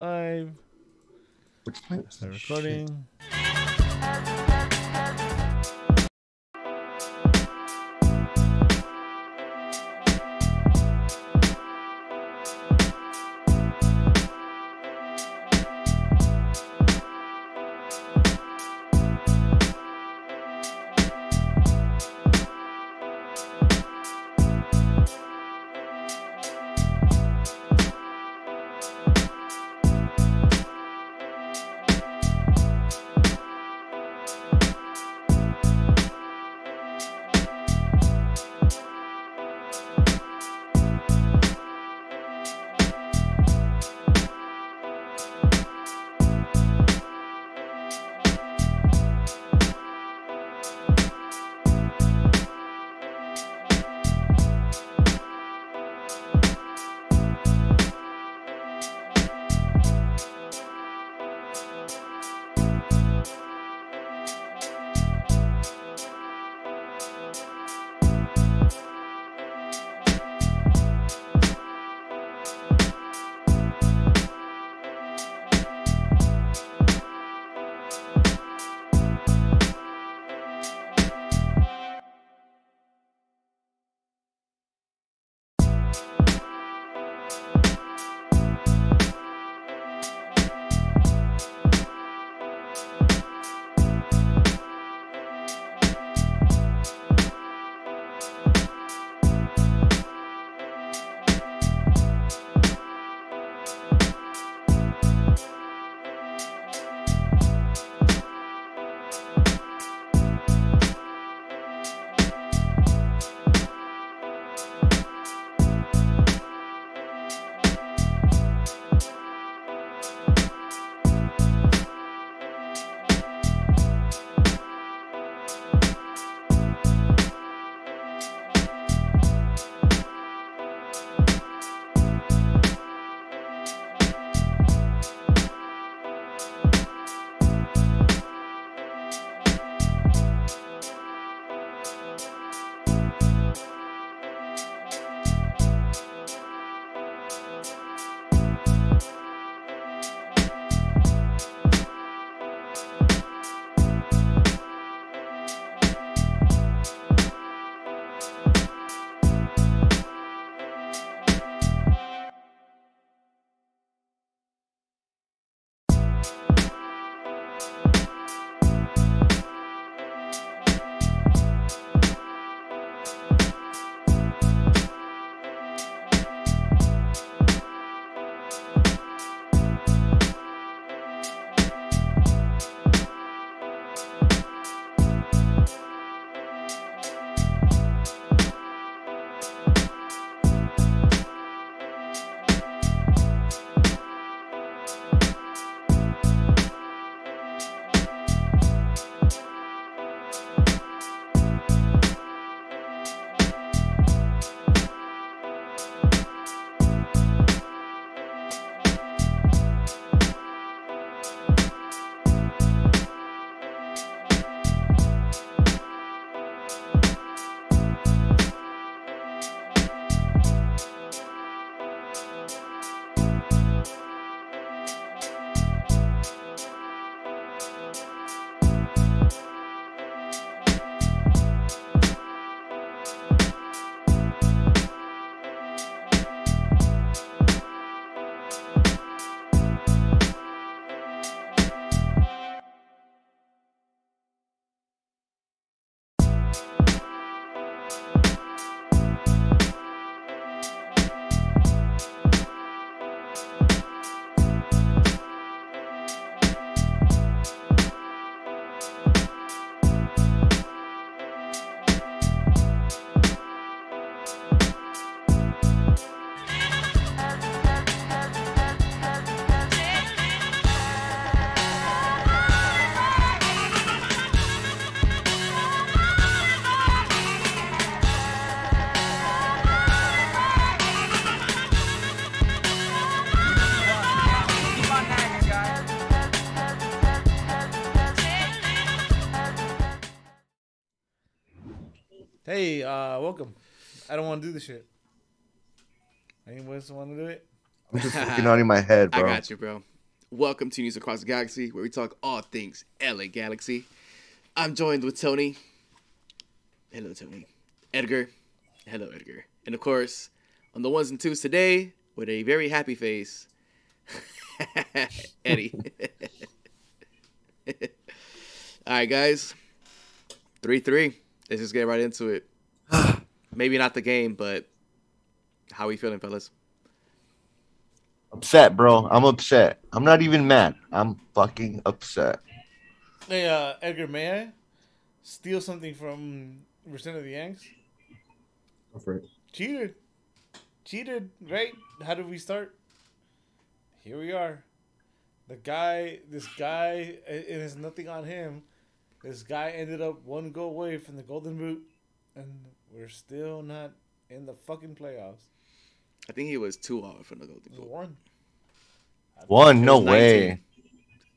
Live. Which mic? Start recording. Hey, welcome. I don't want to do this shit. Anyone else want to do it? I'm just fucking out in my head, I bro. got you, bro. Welcome to News Across the Galaxy, where we talk all things LA Galaxy. I'm joined with Tony. Hello, Tony. Edgar. Hello, Edgar. And of course, on the ones and twos today, with a very happy face, Eddie. All right, guys. 3-3. Let's just get right into it. Maybe not the game, but how we feeling, fellas? Upset, bro. I'm upset. I'm not even mad. I'm fucking upset. Hey, Edgar, may I steal something from Return of the Yanks? Go for it. Cheated, right? How did we start? Here we are. This guy, it has nothing on him. This guy ended up one goal away from the Golden Boot, and we're still not in the fucking playoffs. I think he was 2 off from the Golden Boot. One. One, It no was 19. way.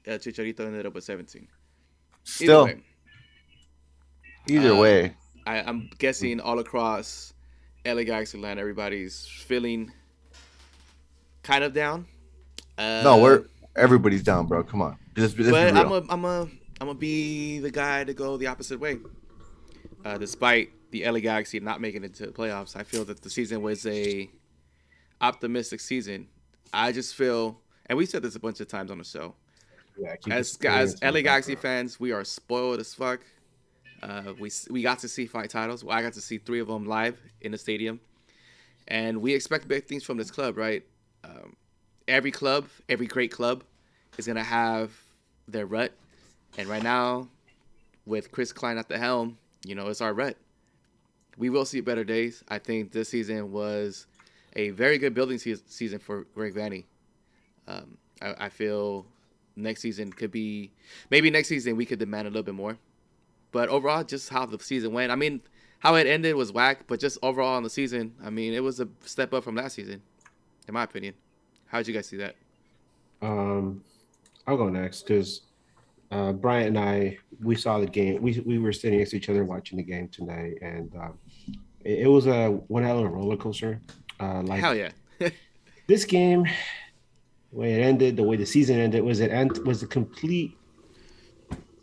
Chicharito ended up with 17. Still, Either way, either Uh, way. I'm guessing all across LA Galaxy land, everybody's feeling kind of down. No, everybody's down, bro. Come on. Just be But real. I'm gonna be the guy to go the opposite way. Despite the LA Galaxy not making it to the playoffs, I feel that the season was a optimistic season. I just feel, and we said this a bunch of times on the show, Yeah, keep as experience in LA the Galaxy background. fans, we are spoiled as fuck. We got to see 5 titles. Well, I got to see 3 of them live in the stadium, and we expect big things from this club, right? Every club, every great club, is gonna have their rut, and right now, with Chris Klein at the helm, it's our rut. We will see better days. I think this season was a very good building season for Greg Vanney. I feel next season could be, maybe next season we could demand a little bit more. But overall, just how the season went. I mean, how it ended was whack, but just overall in the season, I mean, it was a step up from last season, in my opinion. How did you guys see that? I'll go next because Bryant and we saw the game. We were sitting next to each other watching the game tonight, and it was a one hell of a roller coaster. Hell yeah. This game, the way it ended, the way the season ended, was a complete.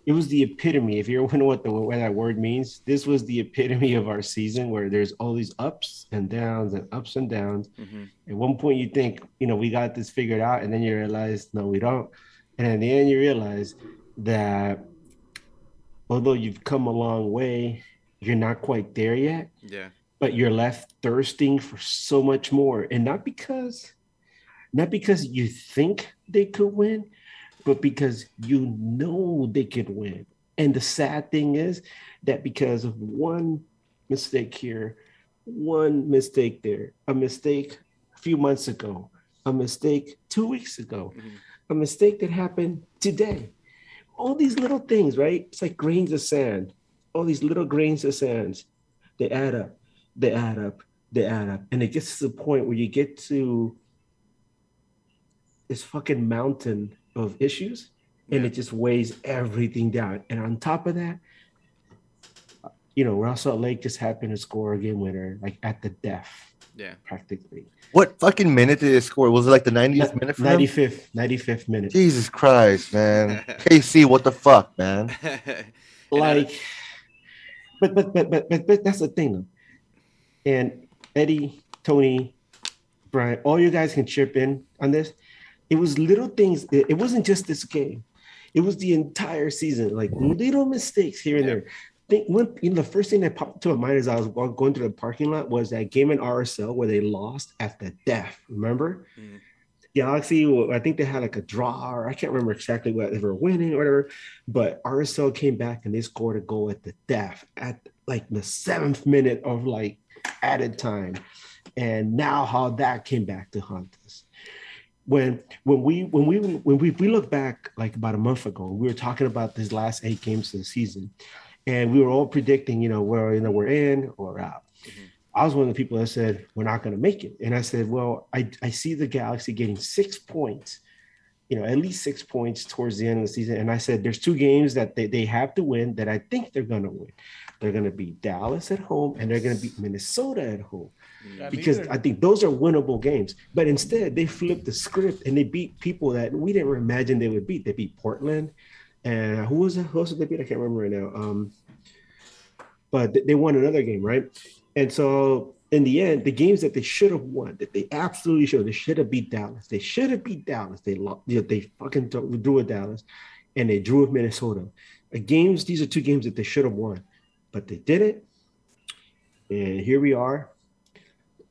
It was the epitome. If you're wondering what that word means, this was the epitome of our season, where there's all these ups and downs and ups and downs. Mm-hmm. At one point, you think we got this figured out, and then you realize no, we don't. And at the end, you realize that although you've come a long way, you're not quite there yet. Yeah. But you're left thirsting for so much more, and not because you think they could win, but because they could win. And the sad thing is that because of one mistake here, one mistake there, a mistake a few months ago, a mistake 2 weeks ago, a mistake that happened today, all these little things, right? It's like grains of sand. All these little grains of sand, they add up, they add up, they add up. And it gets to the point where you get to this fucking mountain of issues, and it just weighs everything down. And on top of that, Real Salt Lake just happened to score a game winner, like at the death. Yeah. Practically. What fucking minute did it score? Was it like the 90th minute for them? 95th minute. Jesus Christ, man. KC, what the fuck, man? Like, but that's the thing, though. And Eddie, Tony, Brian, all you guys can chip in on this. It was little things. It wasn't just this game. It was the entire season, like little mistakes here and there. The first thing that popped to my mind as I was going through the parking lot was that game in RSL where they lost at the death. Remember? Mm-hmm. Galaxy, I think they had like a draw, or I can't remember exactly what they were winning or whatever. But RSL came back and they scored a goal at the death at like the 7th minute of like added time. And now how that came back to haunt us. When we look back like about a month ago, we were talking about these last 8 games of the season, and we were all predicting, where we're in or out. Mm-hmm. I was one of the people that said we're not going to make it, and I said, well, I see the Galaxy getting 6 points at least 6 points towards the end of the season. And I said, there's 2 games that they have to win that I think they're going to win. They're going to beat Dallas at home and they're going to beat Minnesota at home. Because I think those are winnable games. But instead, they flipped the script and they beat people that we didn't imagine they would beat. They beat Portland. And who else did they beat? I can't remember right now. But they won another game, right? And so in the end, the games that they should have won, that they absolutely should, they should have beat Dallas. They should have beat Dallas. They fucking drew with Dallas, and they drew with Minnesota. These are 2 games that they should have won, but they didn't. And here we are,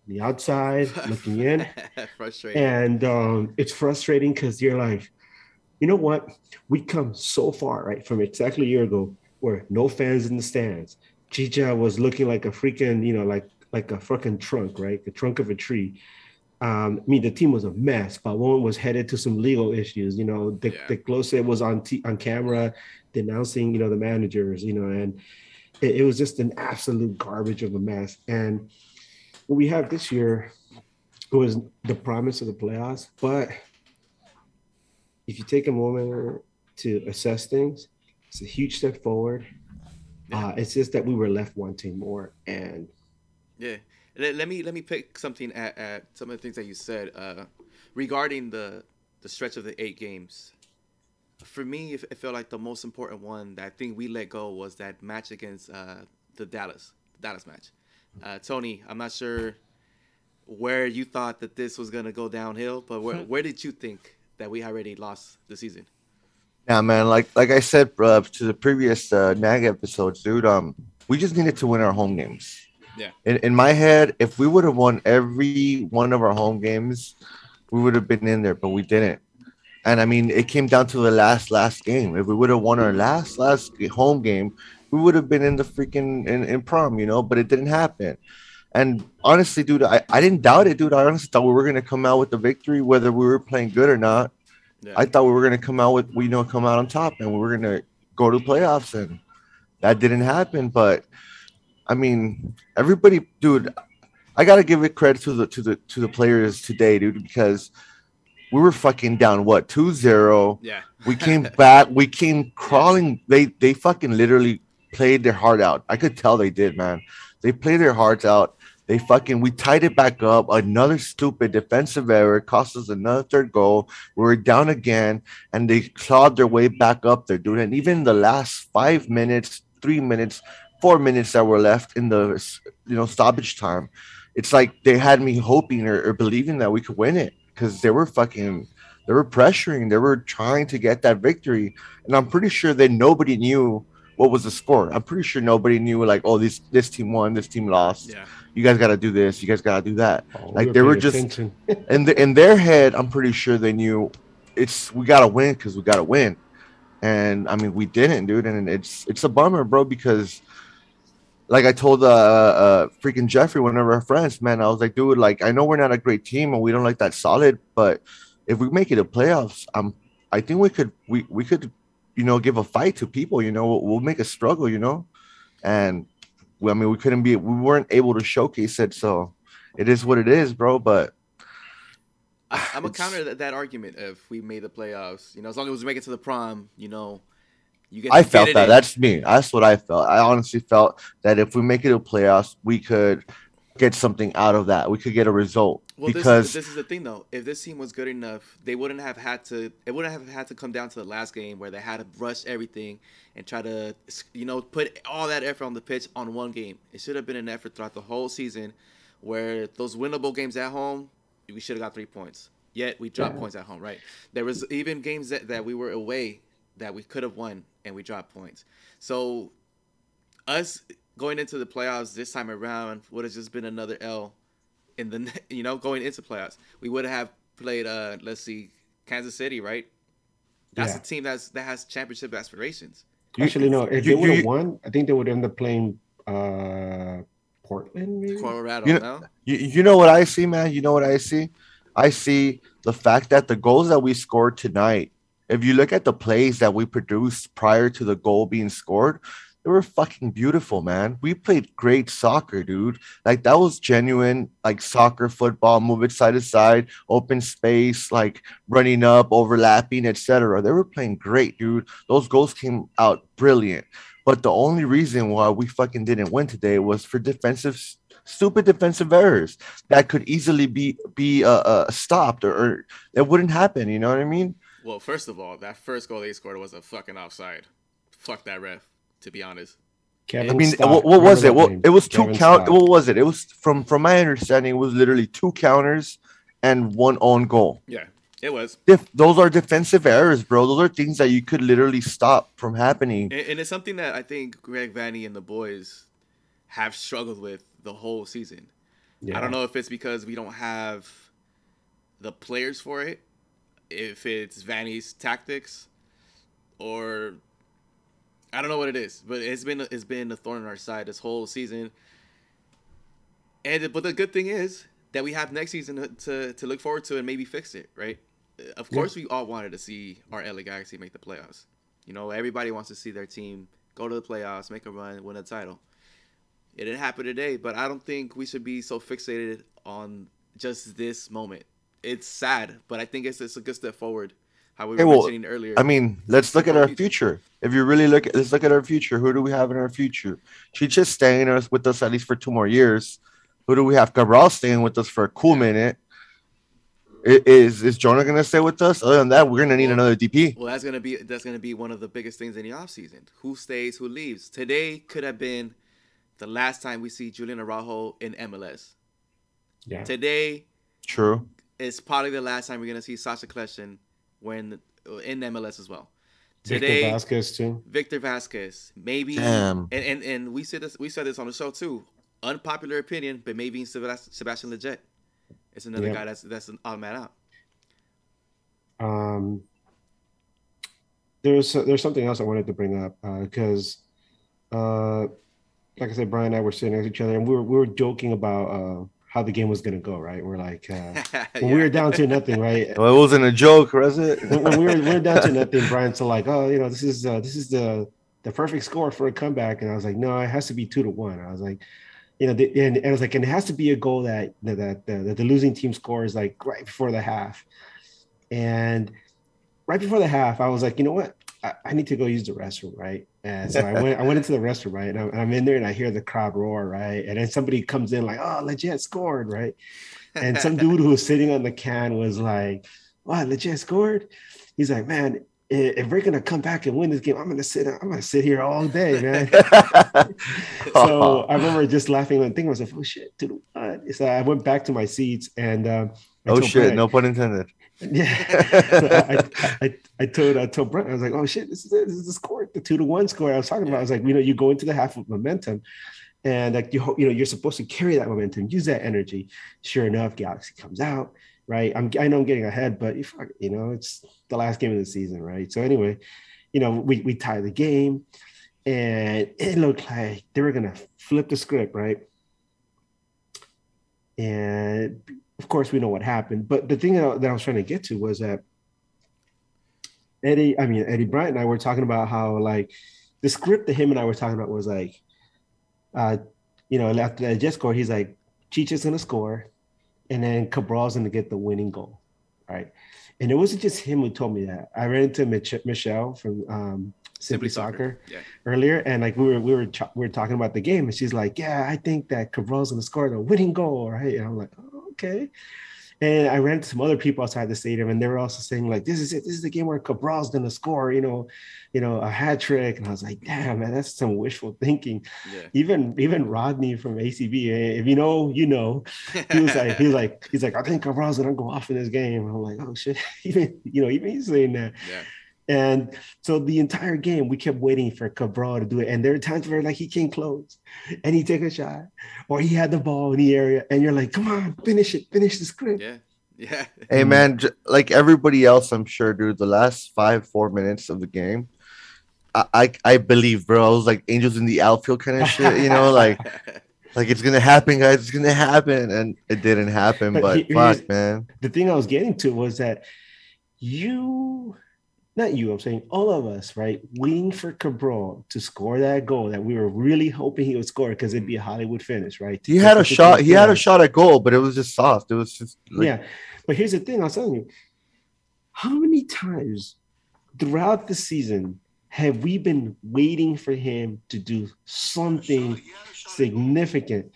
the outside looking in. Frustrating. And it's frustrating because you're like, you know what? We come so far, right, from exactly a year ago, where no fans in the stands. Chicha was looking like a freaking, like a fucking trunk, right? The trunk of a tree. The team was a mess. Pavon was headed to some legal issues. The closer was on camera denouncing, the managers, and it was just an absolute garbage of a mess. And what we have this year was the promise of the playoffs. But if you take a moment to assess things, it's a huge step forward. It's just that we were left wanting more. And yeah, let me pick something at some of the things that you said regarding the stretch of the 8 games. For me, it felt like the most important one that I think we let go was that match against the Dallas match. Tony, I'm not sure where you thought that this was gonna go downhill, but where did you think that we already lost the season? Yeah, man. Like I said to the previous NAG episodes, dude. We just needed to win our home games. Yeah. In my head, if we would have won every one of our home games, we would have been in there, but we didn't. And I mean, it came down to the last game. If we would have won our last home game, we would have been in the freaking in prom, but it didn't happen. And honestly, dude, I didn't doubt it, dude. I honestly thought we were gonna come out with the victory, whether we were playing good or not. Yeah. I thought we were gonna come out on top, and we were gonna go to playoffs, and that didn't happen. But I mean, everybody, dude, I gotta give it credit to the players today, dude, because we were fucking down 2-0. Yeah. We came back, we came crawling. They fucking literally played their heart out. I could tell they did, man. They played their hearts out. We tied it back up. Another stupid defensive error cost us another 3rd goal. We were down again, and they clawed their way back up there, dude. And even the last 5 minutes, 3 minutes, 4 minutes that were left in the stoppage time, it's like they had me hoping or believing that we could win it, because they were pressuring, they were trying to get that victory. And I'm pretty sure that nobody knew what was the score. I'm pretty sure nobody knew, like, oh, this team won, this team lost. Yeah. You guys got to do this. You guys got to do that. Like, they were just in their head. I'm pretty sure they knew we got to win because we got to win. And I mean, we didn't, dude. And it's a bummer, bro, because like I told freaking Jeffrey, one of our friends, man, I was like, dude, like, I know we're not a great team and we don't like that solid, but if we make it to playoffs, I think we could give a fight to people, we'll make a struggle, and we weren't able to showcase it, so it is what it is, bro. But I'm gonna counter that argument. If we made the playoffs, as long as we make it to the prom, I felt that. That's me. That's what I felt. I honestly felt that if we make it to playoffs, we could get something out of that. We could get a result. Well, because this is the thing, though. If this team was good enough, they wouldn't have had to. It wouldn't have had to come down to the last game where they had to rush everything and try to, put all that effort on the pitch on one game. It should have been an effort throughout the whole season, where those winnable games at home, we should have got 3 points. Yet we dropped points at home, right? There was even games that we were away that we could have won and we dropped points. So us going into the playoffs this time around would have just been another L in the going into playoffs. We would have played let's see, Kansas City, right? That's a team that has championship aspirations. Actually, no. If they would have won, I think they would end up playing Portland, maybe? Colorado. You know what I see, man? You know what I see? I see the fact that the goals that we scored tonight, if you look at the plays that we produced prior to the goal being scored, They were fucking beautiful, man. We played great soccer, dude. Like that was genuine, like soccer, football, move it side to side, open space, like running up, overlapping, etc. They were playing great, dude. Those goals came out brilliant. But the only reason why we fucking didn't win today was for stupid defensive errors that could easily be stopped, or it wouldn't happen. You know what I mean? Well, first of all, that first goal they scored was a fucking offside. Fuck that ref, to be honest. Kevin I mean, Stott. what was it? Remember that It was two Kevin count. Stott. What was it? It was from my understanding, it was literally two counters and one own goal. Yeah, it was. Those are defensive errors, bro. Those are things that you could literally stop from happening. And it's something that I think Greg Vanny and the boys have struggled with the whole season. Yeah. I don't know if it's because we don't have the players for it, if it's Vanny's tactics, or I don't know what it is, but it's been a thorn in our side this whole season. But the good thing is that we have next season to look forward to and maybe fix it, right? Of course, we all wanted to see our LA Galaxy make the playoffs. You know, everybody wants to see their team go to the playoffs, make a run, win a title. It didn't happen today, but I don't think we should be so fixated on just this moment. It's sad, but I think it's a good step forward. How we were mentioning earlier. I mean, let's look at our future. If you really let's look at our future. Who do we have in our future? Chicha's staying with us at least for 2 more years. Who do we have? Cabral staying with us for a cool minute. Is Jonah gonna stay with us? Other than that, we're gonna need another DP. Well, that's gonna be one of the biggest things in the offseason. Who stays, who leaves? Today could have been the last time we see Julian Araujo in MLS. Yeah. Today, True. is probably the last time we're gonna see Sasha Kljestan when in MLS as well. Victor Today, Vasquez too. Victor Vasquez, maybe. Damn. And we said this on the show too. Unpopular opinion, but maybe Sebastian Lletget. It's another guy that's an odd man out. There's something else I wanted to bring up because, like I said, Brian and I were sitting next to each other, and we were joking about how the game was gonna go. Right, we're like, when we were down to nothing, right? Well, it wasn't a joke, was it? when we were down to nothing, Brian's like, oh, you know, this is the perfect score for a comeback, and I was like, no, it has to be 2-1. I was like, you know, and I was like, and it has to be a goal that the losing team scores like right before the half. And right before the half, I was like, you know what? I need to go use the restroom, right? And so I went into the restroom, right? And I'm in there and I hear the crowd roar, right? And then somebody comes in like, oh, Lletget scored, right? And some dude who was sitting on the can was like, wow, Lletget scored? He's like, man, if we're gonna come back and win this game, I'm gonna sit here all day, man. So I remember just laughing and thinking to myself, oh shit, so I went back to my seats and oh shit, Brent, no pun intended. Yeah. I told Brent, I was like, oh shit, this is the score, the 2-1 score I was talking about. I was like, you know, you go into the half with momentum. And like you know, you're supposed to carry that momentum, use that energy. Sure enough, Galaxy comes out, right? I know I'm getting ahead, but you know, it's the last game of the season, right? So anyway, you know, we tie the game, and it looked like they were gonna flip the script, right? And of course, we know what happened. But the thing that I was trying to get to was that Eddie Bryant and I were talking about how like the script that him and I were talking about was like, you know, after that Jet score, he's like, Chicha's gonna score, and then Cabral's gonna get the winning goal, right? And it wasn't just him who told me that. I ran into Michelle from Simply Soccer earlier, and like we were talking about the game, and she's like, yeah, I think that Cabral's gonna score the winning goal, right? And I'm like, oh, okay. And I ran into some other people outside the stadium, and they were also saying like, this is it. This is the game where Cabral's gonna score, you know, a hat trick. And I was like, damn, man, that's some wishful thinking. Yeah. Even Rodney from ACB, if you know, you know, he's like, I think Cabral's gonna go off in this game. And I'm like, oh shit, even he's saying that. Yeah. And so the entire game, we kept waiting for Cabral to do it. And there were times where like he came close and he take a shot, or he had the ball in the area, and you're like, come on, finish the script. Yeah. Yeah. Hey man, like everybody else, I'm sure, dude, the last 4 minutes of the game, I believe, bro. I was like angels in the outfield kind of shit, you know, like it's gonna happen, guys. It's gonna happen. And it didn't happen, but fuck, man. The thing I was getting to was that you not you, I'm saying all of us, right? Waiting for Cabral to score that goal that we were really hoping he would score because it'd be a Hollywood finish, right? To He get had a us into the shot. He had a playoffs. shot at goal, but it was just soft. It was just like Yeah. But here's the thing, I was telling you, how many times throughout the season have we been waiting for him to do something significant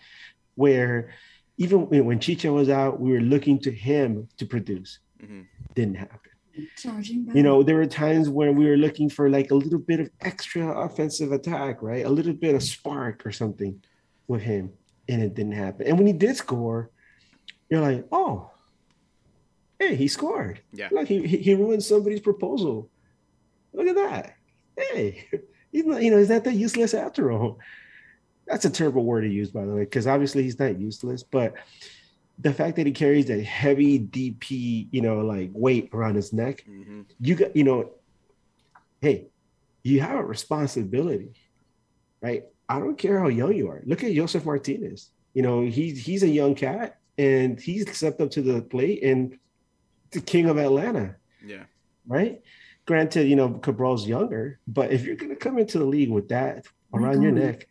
where even when Chicha was out, we were looking to him to produce? Hmm. Didn't happen. Charging back. You know, there were times when we were looking for like a little bit of extra offensive attack, right? A little bit of spark or something with him, and it didn't happen. And when he did score, you're like, oh, hey, he scored. Yeah. Look, he ruined somebody's proposal. Look at that. Hey, he's not, he's not that useless after all. That's a terrible word to use, by the way, because obviously he's not useless, but the fact that he carries that heavy DP, like weight around his neck, Hmm. you got, hey, you have a responsibility, right? I don't care how young you are. Look at Joseph Martinez. He's a young cat and he's stepped up to the plate and the king of Atlanta, Yeah. right? Granted, Cabral's younger, but if you're going to come into the league with that around your neck,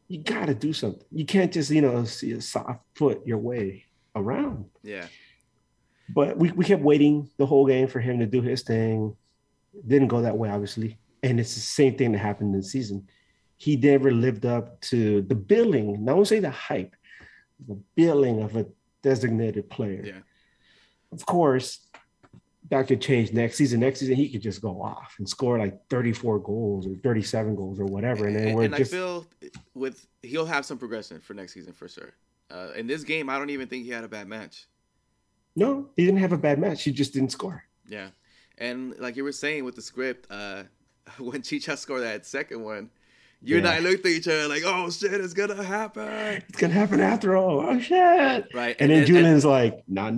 you got to do something. You can't just, see a soft foot your way around. Yeah. But we kept waiting the whole game for him to do his thing. Didn't go that way, obviously. And it's the same thing that happened in the season. He never lived up to the billing. Now, I won't say the hype, the billing of a designated player. Yeah. Of course, that could change next season. Next season, he could just go off and score like 34 goals or 37 goals or whatever. And then I feel he'll have some progression for next season for sure. In this game, I don't even think he had a bad match. No, he didn't have a bad match. He just didn't score. Yeah. And like you were saying with the script, when Chicha scored that second one, you and I looked at each other like, oh shit, it's gonna happen. It's gonna happen after all. Oh shit. Right. And then Julian's like, nah.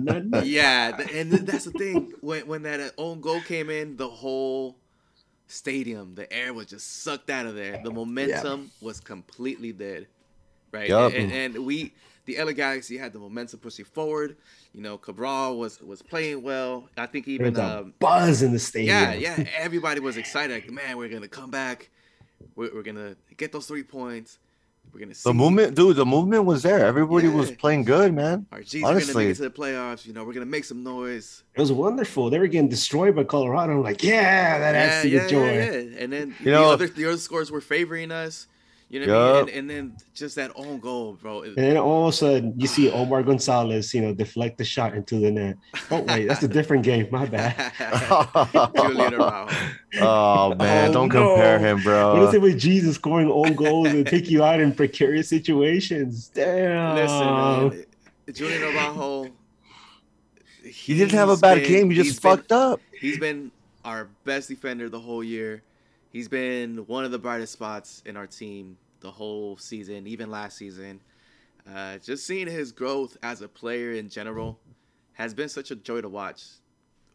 Yeah, and that's the thing. When that own goal came in, the whole stadium, the air was just sucked out of there. The momentum was completely dead. Right. Yup. And we, the LA Galaxy, had the momentum pushing forward. Cabral was playing well. I think even There's a buzz in the stadium. yeah, everybody was excited. Like, man, we're gonna come back. We're gonna get those 3 points. We're gonna see the movement was there. Everybody was playing good, man. our G's are gonna make it to the playoffs. We're gonna make some noise. It was wonderful. They were getting destroyed by Colorado. I'm like, that adds to the joy. Yeah. And then the other scores were favoring us. You know what I mean? And then just that own goal, bro. And then all of a sudden, you see Omar Gonzalez, deflect the shot into the net. Oh, wait, that's a different game. My bad. Julian Araujo. Oh, man, don't compare him, bro. What is it with Jesus scoring own goals and take you out in precarious situations? Damn. Listen, man, Julian Araujo. He didn't have a bad game. He just fucked up. He's been our best defender the whole year. He's been one of the brightest spots in our team the whole season, even last season. Just seeing his growth as a player in general has been such a joy to watch,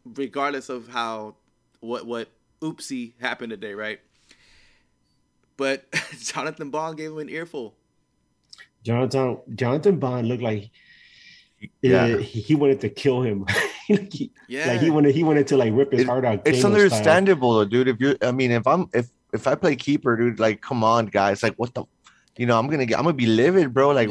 regardless of what oopsie happened today, right? But Jonathan Bond gave him an earful. Jonathan Bond looked like he wanted to kill him. He wanted to like rip his heart out. It's understandable, though, dude. If I play keeper, dude, like, come on, guys, like, what the, I'm gonna be livid, bro. Like,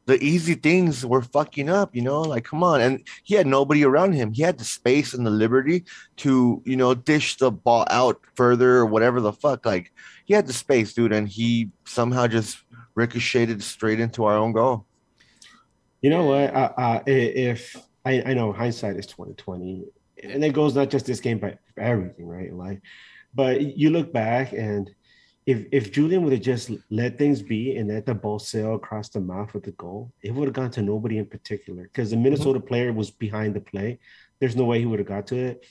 the easy things were fucking up, like, come on. And he had nobody around him. He had the space and the liberty to, dish the ball out further or whatever the fuck. Like, he had the space, dude, and he somehow just ricocheted straight into our own goal. You know what? If I know hindsight is 2020, and it goes not just this game, but everything, right? Like, but you look back, and if Julian would have just let things be and let the ball sail across the mouth with the goal, it would have gone to nobody in particular because the Minnesota player was behind the play. There's no way he would have got to it,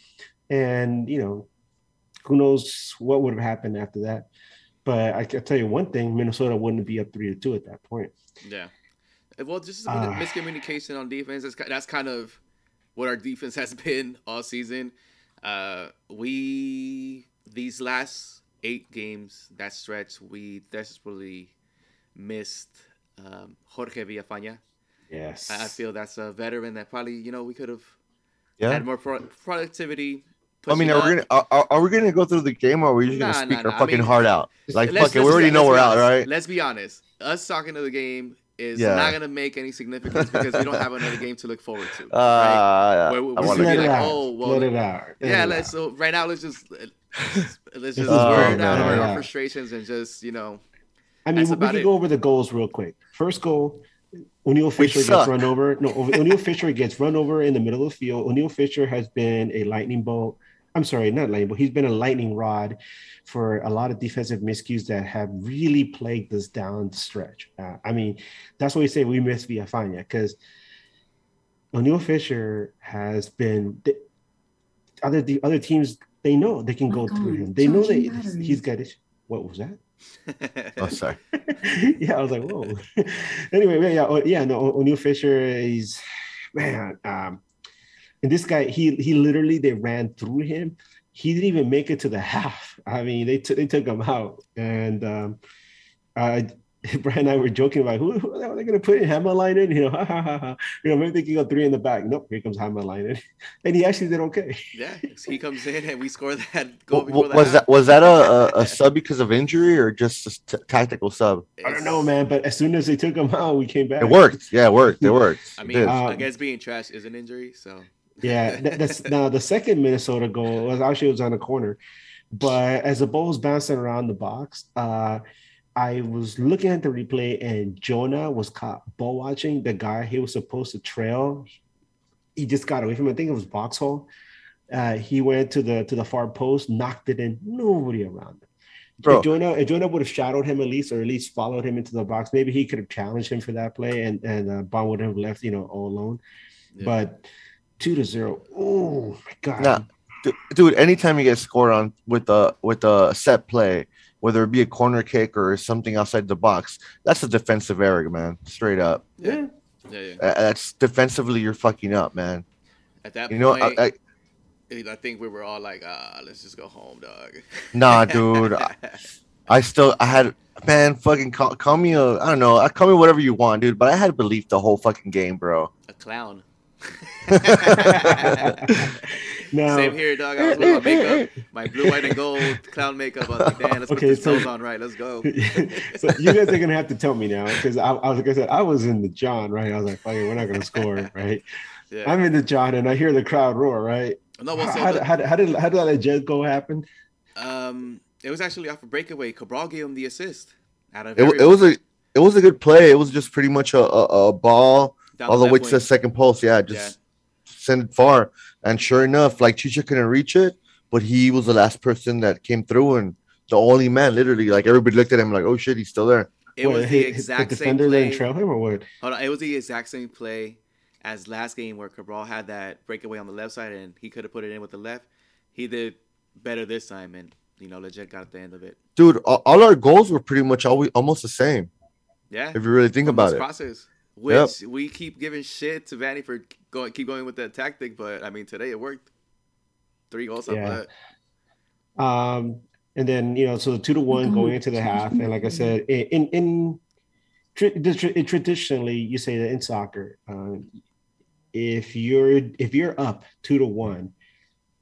and who knows what would have happened after that. But I can tell you one thing: Minnesota wouldn't be up 3-2 at that point. Yeah. Well, just miscommunication on defense. That's kind of what our defense has been all season. These last 8 games, that stretch, we desperately missed Jorge Villafaña. Yes. I feel that's a veteran that probably, we could have had more productivity I mean, pushing up. are we gonna go through the game, or are we just gonna Nah, speak nah, our nah. I fucking mean, heart out? Like, let's fuck it, we already know let's we're be out, honest. right? Let's be honest. Us talking to the game is Yeah. not gonna make any significance because we don't have another game to look forward to. Right? Where I we're want gonna let be it like, out. oh, well, Let it out. Let yeah. it Let's. out. So right now, let's just This is word good. out man. our Yeah. frustrations and just I mean, That's we about can it. go over the goals real quick. First goal, O'Neal Fisher gets suck. run over. No, O'Neal Fisher gets run over in the middle of the field. O'Neal Fisher has been a lightning bolt. I'm sorry, not lightning bolt. He's been a lightning rod for a lot of defensive miscues that have really plagued us down the stretch. I mean, that's why we say we miss Villafana because O'Neal Fisher has been the other teams. They know they can go through him. They know that he's got it. What was that? Oh, sorry. Yeah, I was like, whoa. Anyway, no, O'Neal Fisher is, man. And this guy, he literally they ran through him. He didn't even make it to the half. I mean, they took him out, and Brian and I were joking about who are they going to put in Hammerlinen? Maybe they can go 3 in the back. Nope, here comes Hammerlinen, and he actually did okay. yeah. He comes in and we score that goal before the Was half. that a sub because of injury or just a tactical sub? I don't know, man, but as soon as they took him out, we came back. It worked. Yeah, it worked. It worked. I It mean, did. I guess being trash is an injury, so Yeah, that's now the second Minnesota goal was actually on the corner, but as the ball was bouncing around the box, I was looking at the replay and Jonah was caught ball watching the guy he was supposed to trail. He just got away from him. I think it was Boxhole. He went to the far post, knocked it in. Nobody around him. Bro. If Jonah would have shadowed him at least followed him into the box, maybe he could have challenged him for that play, and Bond would have left, all alone. yeah. But 2-0. Oh my god. Nah, dude. Anytime you get scored on with a set play, whether it be a corner kick or something outside the box, that's a defensive error, man. Straight up. yeah. That's defensively you're fucking up, man. At that You know, point, I I think we were all like, let's just go home, dog. nah, dude. I had, man, fucking call me I don't know, call me whatever you want, dude. But I had belief the whole fucking game, bro. A clown. Now, Same here, dog. I was with my makeup, my blue, white, and gold clown makeup. I was like, damn, let's put Okay, this so- nose on right. Let's go. so you guys are gonna have to tell me now because I was like I said, I was in the John, right? I was like, fuck it, we're not gonna score, right? Yeah. I'm in the John and I hear the crowd roar, right? No, well, so How did that jet go happen? it was actually off a breakaway. Cabral gave him the assist. Out of It was a good play. It was just pretty much a ball down all the way left to the wing. second post. Yeah, just send it far. And sure enough, like Chicha couldn't reach it, but he was the last person that came through and the only man, literally. Like everybody looked at him like, oh shit, he's still there. It was the the exact same defender play. didn't trail him or what? Hold on, it was the exact same play as last game where Cabral had that breakaway on the left side and he could have put it in with the left. He did better this time and legit got the end of it. Dude, all our goals were pretty much almost the same. Yeah. If you really think From about those it. crosses, which we keep giving shit to Vanny for keep going with that tactic, but I mean today it worked. 3 goals off Yeah. that. And then so the 2-1 going into the half, and like I said, traditionally you say that in soccer, if you're up 2-1,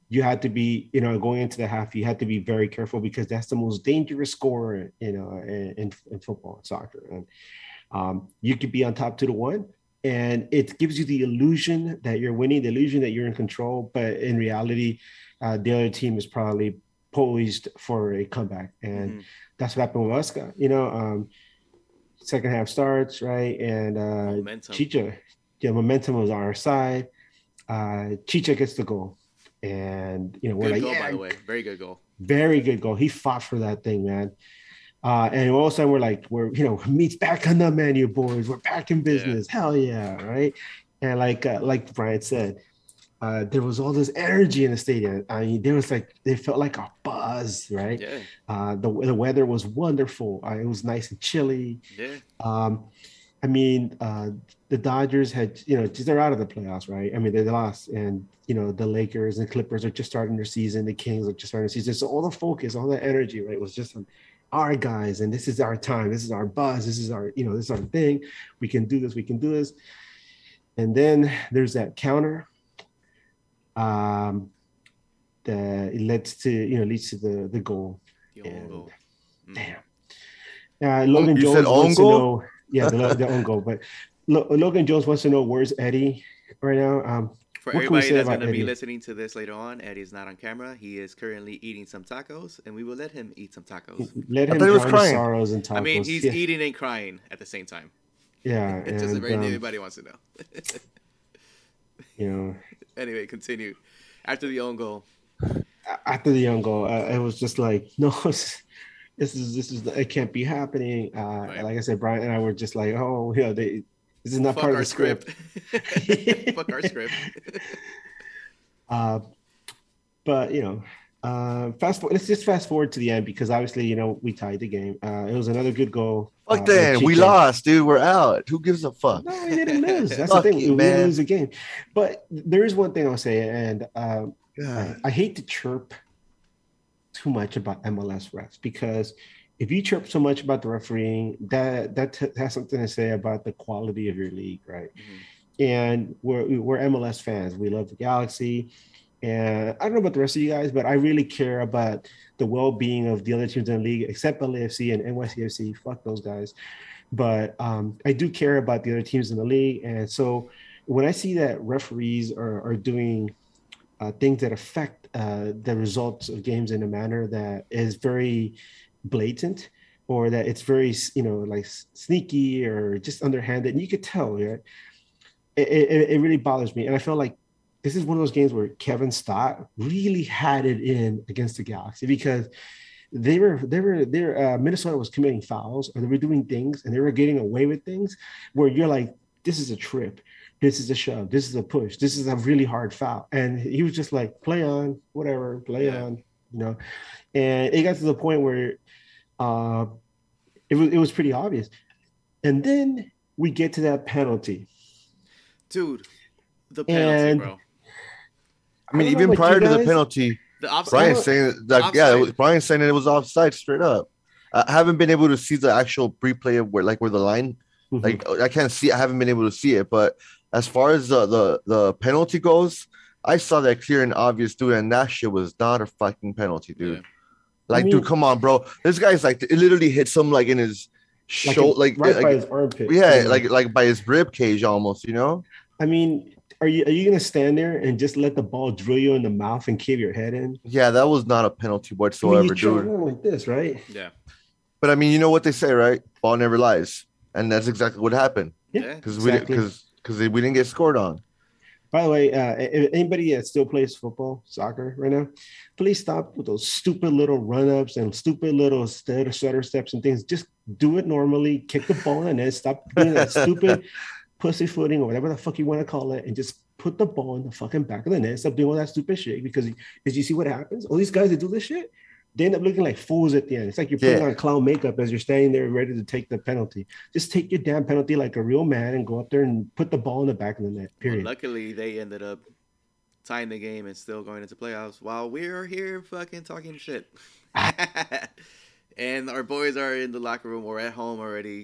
you have to be going into the half. You have to be very careful because that's the most dangerous score in football and soccer. And you could be on top 2-1. And it gives you the illusion that you're winning, the illusion that you're in control. But in reality, the other team is probably poised for a comeback. And that's what happened with us. Second half starts, right? And Momentum. Chicha, momentum was on our side. Chicha gets the goal. And, we're Good like, goal, yeah, by the way. Very good goal. very good goal. He fought for that thing, man. And all of a sudden we're meat's back on the menu, boys. We're back in business. Hell yeah, right? And like Brian said, there was all this energy in the stadium. I mean, they felt like a buzz, right? Yeah. The weather was wonderful. It was nice and chilly. Yeah. I mean, the Dodgers had, they're out of the playoffs, right? I mean, they lost, and the Lakers and Clippers are just starting their season. The Kings are just starting their season. So all the focus, all the energy, right, was just on our guys, and this is our time. This is our buzz. This is our, this is our thing. We can do this. We can do this. And then there's that counter. that it leads to the goal. The own And goal. damn. Logan You Jones said own wants to goal? know, the own goal. But Logan Jones wants to know where's Eddie right now. For What can we everybody say that's about going to be Eddie? listening to this later on, Eddie's not on camera. He is currently eating some tacos, and we will let him eat some tacos. Let I him thought he was drown his crying. sorrows and tacos. I mean, he's yeah. eating and crying at the same time. Yeah, It's just and everybody wants to know. you know, Anyway, continue. After the own goal. after the young goal, it was just like, no, this is it can't be happening. Right. Like I said, Brian and I were just like, oh, yeah, this is not Fuck part of our the script. Fuck our script. But let's just fast forward to the end because obviously, we tied the game. It was another good goal. Fuck that. We Chico. lost, dude. We're out. Who gives a fuck? No, we didn't lose. That's the Fuck thing. you, We didn't man. lose the game. But there is one thing I'll say, and God. I hate to chirp too much about MLS refs because if you chirp so much about the refereeing, that has something to say about the quality of your league, right? Mm-hmm. And we're MLS fans. We love the Galaxy. And I don't know about the rest of you guys, but I really care about the well-being of the other teams in the league, except LAFC and NYCFC. Fuck those guys. But I do care about the other teams in the league. And so when I see that referees are doing things that affect the results of games in a manner that is very blatant, or that it's very, like sneaky or just underhanded, and you could tell, right? It really bothers me. And I feel like this is one of those games where Kevin Stott really had it in against the Galaxy because Minnesota was committing fouls, or they were doing things and they were getting away with things where you're like, this is a trip, this is a shove, this is a push, this is a really hard foul. And he was just like, play on, whatever, play on, And it got to the point where it was pretty obvious. And then we get to that penalty. Dude, the penalty, bro. I mean, I don't know even about prior you to the guys. penalty, The offside. Brian's saying that, Offside. Brian's saying that it was offside straight up. I haven't been able to see the actual replay of where the line, Mhm. like I can't see. I haven't been able to see it, but as far as the penalty goes, I saw that clear and obvious, dude, and that shit was not a fucking penalty, dude. Yeah. Like, I mean- dude, come on, bro. This guy's like, it literally hits him like in his shoulder, right by his armpit. yeah, like by his rib cage almost, I mean, are you gonna stand there and just let the ball drill you in the mouth and cave your head in? Yeah, that was not a penalty I mean, whatsoever, you throw dude. it like this, right? Yeah. But I mean, you know what they say, right? Ball never lies, and that's exactly what happened Yeah. because Exactly. we didn't get scored on. By the way, if anybody that still plays football, soccer right now, please stop with those stupid little run-ups and stupid little stutter steps and things. Just do it normally. Kick the ball in the net. Stop doing that stupid pussyfooting or whatever the fuck you want to call it, and just put the ball in the fucking back of the net. Stop doing all that stupid shit because you see what happens? All these guys that do this shit, they end up looking like fools at the end. It's like you're putting on clown makeup as you're standing there ready to take the penalty. Just take your damn penalty like a real man and go up there and put the ball in the back of the net, period. Well, luckily, they ended up tying the game and still going into playoffs while we're here fucking talking shit. And our boys are in the locker room or at home already,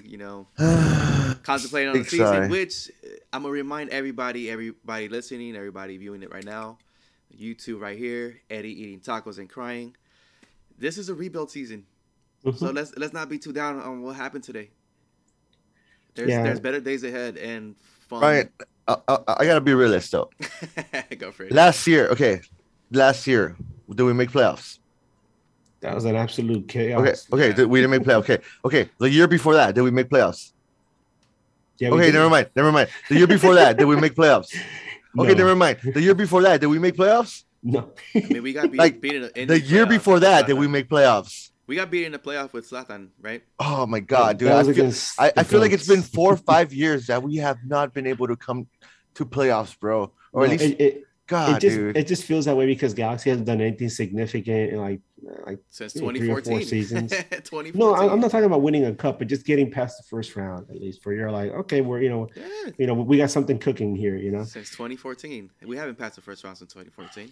contemplating on the Big season, sigh. which I'm going to remind everybody listening, everybody viewing it right now, you two right here, Eddie eating tacos and crying. This is a rebuild season. Mhm. So let's not be too down on what happened today. There's better days ahead and fun. Brian, I gotta be realist though. Go for it. Last year, did we make playoffs? That was an absolute chaos. Okay, Yeah. we didn't make playoffs. Okay. The year before that, did we make playoffs? Yeah, we Okay, did. never mind. The year before that, did we make playoffs? Okay, No. never mind. The year before that, did we make playoffs? No. I mean, we got beat, Like, beat in The year playoff before with that, did Zlatan. we make playoffs? We got beat in the playoff with Zlatan, right? Oh my god, dude! That was I feel, against I the feel like it's been Goats. 4 or 5 years that we have not been able to come to playoffs, bro. Or at No, least, it dude. just feels that way because Galaxy hasn't done anything significant in like Since 3 or 4 2014. seasons. 2014. No, I'm not talking about winning a cup, but just getting past the first round at least. Where you're like, okay, we're Yeah. we got something cooking here, Since 2014. We haven't passed the first round since 2014.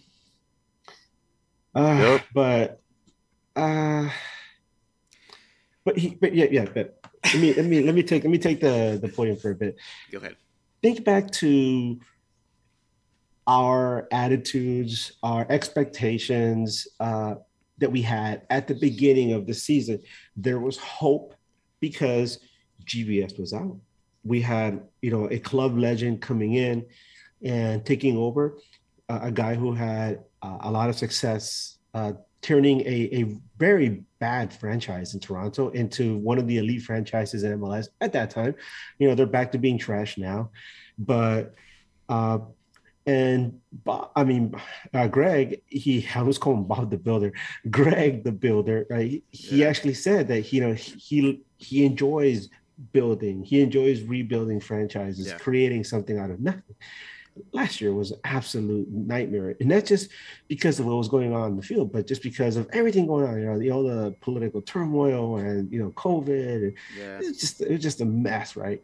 Yep. But let me take the podium for a bit. Go ahead. Think back to our attitudes, our expectations that we had at the beginning of the season. There was hope because GBS was out. We had, a club legend coming in and taking over, a guy who had a lot of success turning a very bad franchise in Toronto into one of the elite franchises in MLS at that time. They're back to being trash now, but Greg, I was calling Bob the Builder. Greg the Builder, he actually said that he enjoys building. He enjoys rebuilding franchises, creating something out of nothing. Last year was an absolute nightmare, and not just because of what was going on in the field, but just because of everything going on. All the political turmoil and COVID. It was just a mess, right?